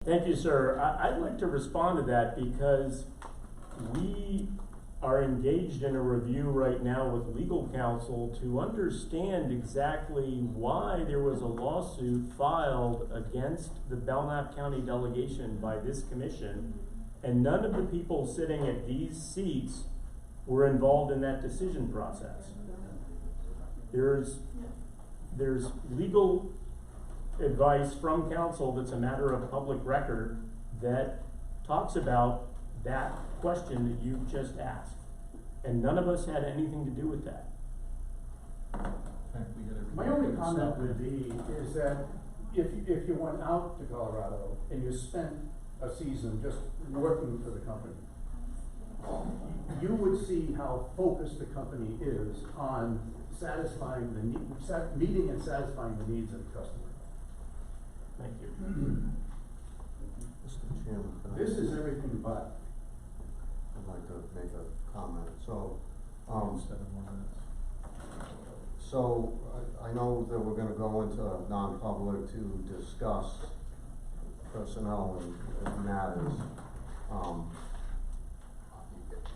Thank you, sir. I'd like to respond to that because we are engaged in a review right now with legal counsel to understand exactly why there was a lawsuit filed against the Belknap County delegation by this commission, and none of the people sitting at these seats were involved in that decision process. There's legal advice from counsel that's a matter of public record that talks about that question that you just asked. And none of us had anything to do with that. My only comment would be is that if you went out to Colorado and you spent a season just working for the company, you would see how focused the company is on satisfying the meeting and satisfying the needs of the customer. Thank you. Mr. Chairman, This is everything but. I'd like to make a comment. So, I know that we're gonna go into non-public to discuss personnel and matters.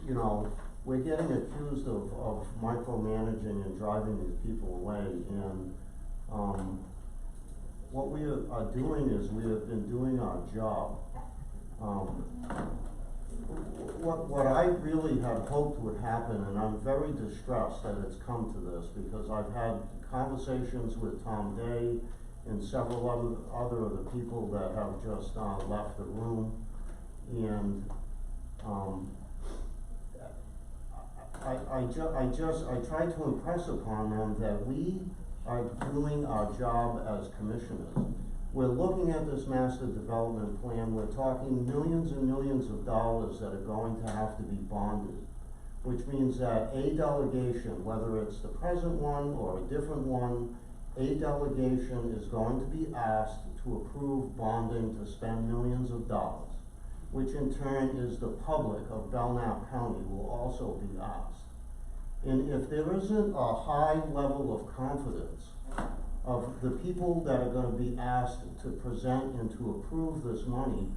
You know, we're getting accused of micromanaging and driving these people away, and what we are doing is we have been doing our job. What I really had hoped would happen, and I'm very distressed that it's come to this, because I've had conversations with Tom Day and several other of the people that have just left the room, and I try to impress upon them that we are doing our job as commissioners. We're looking at this master development plan. We're talking millions and millions of dollars that are going to have to be bonded, which means that a delegation, whether it's the present one or a different one, a delegation is going to be asked to approve bonding to spend millions of dollars, which in turn is the public of Belknap County will also be asked. And if there isn't a high level of confidence of the people that are going to be asked to present and to approve this money,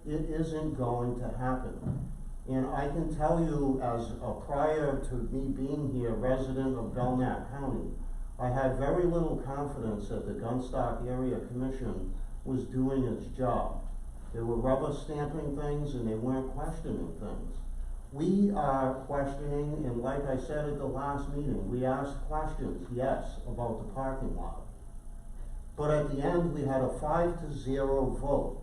it isn't going to happen. And I can tell you, as prior to me being here, resident of Belknap County, I had very little confidence that the Gunstock Area Commission was doing its job. They were rubber stamping things and they weren't questioning things. We are questioning, and like I said at the last meeting, we asked questions, yes, about the parking lot. But at the end, we had a 5-0 vote.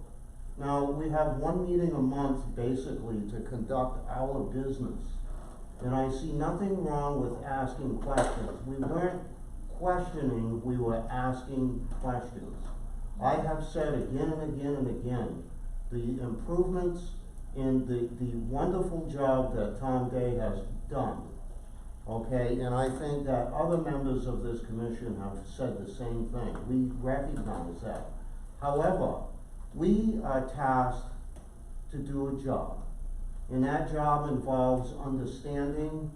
Now, we have one meeting a month, basically, to conduct our business. And I see nothing wrong with asking questions. We weren't questioning, we were asking questions. I have said again and again and again, the improvements in the wonderful job that Tom Day has done, okay? And I think that other members of this commission have said the same thing. We recognize that. However, we are tasked to do a job. And that job involves understanding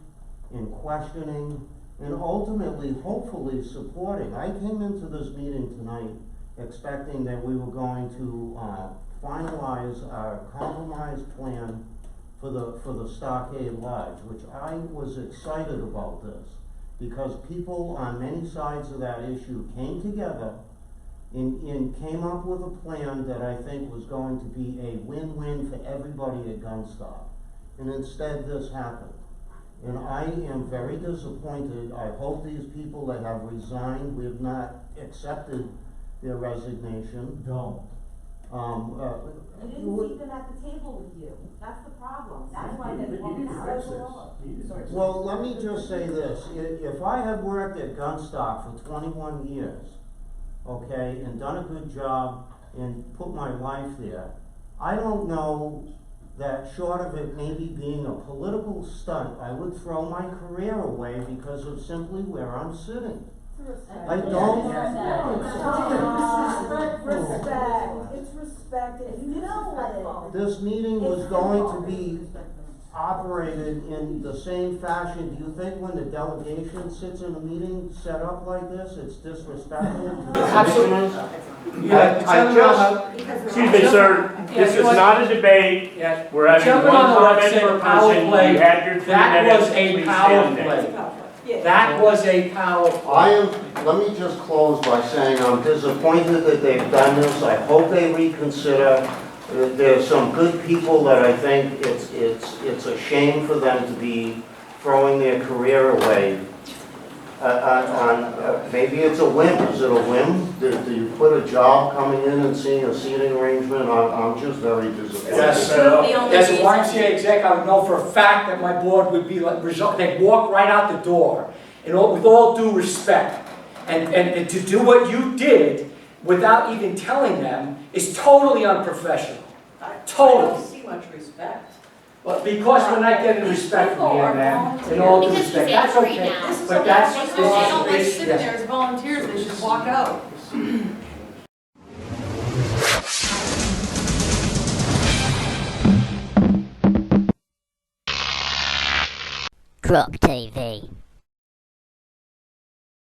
and questioning and ultimately, hopefully, supporting. I came into this meeting tonight expecting that we were going to finalize our compromise plan for the Stockade Lodge, which I was excited about this, because people on many sides of that issue came together and came up with a plan that I think was going to be a win-win for everybody at Gunstock. And instead this happened. And I am very disappointed. I hope these people that have resigned, we have not accepted their resignation. Don't. You didn't seat them at the table with you. That's the problem. That's why they walked out. Well, let me just say this. If I had worked at Gunstock for 21 years, okay, and done a good job and put my life there, I don't know that short of it maybe being a political stunt, I would throw my career away because of simply where I'm sitting. I don't. Respect. It's respect. If you know what this meeting was going to be operated in the same fashion. Do you think when the delegation sits in a meeting set up like this, it's disrespectful to the commissioners? Excuse me, sir, this is not a debate. Yes. We're having one Gentleman on the left comment said per power person. play. You had your 3 That minutes. was a Please power stand down. play. That was a power play. Let me just close by saying I'm disappointed that they've done this. I hope they reconsider. There's some good people that I think it's a shame for them to be throwing their career away. Maybe it's a whim. Is it a whim? Do you put a job coming in and seeing a seating arrangement? I'm just very disappointed. As a YMCA exec, I would know for a fact that my board would be like, they'd walk right out the door, and with all due respect. And to do what you did without even telling them is totally unprofessional. Totally. I don't see much respect. Well, because we're not getting respect from you, man, in all due respect, that's okay. This is But what that's, they this don't like is, sitting there as volunteers, they should walk out. GrokTV.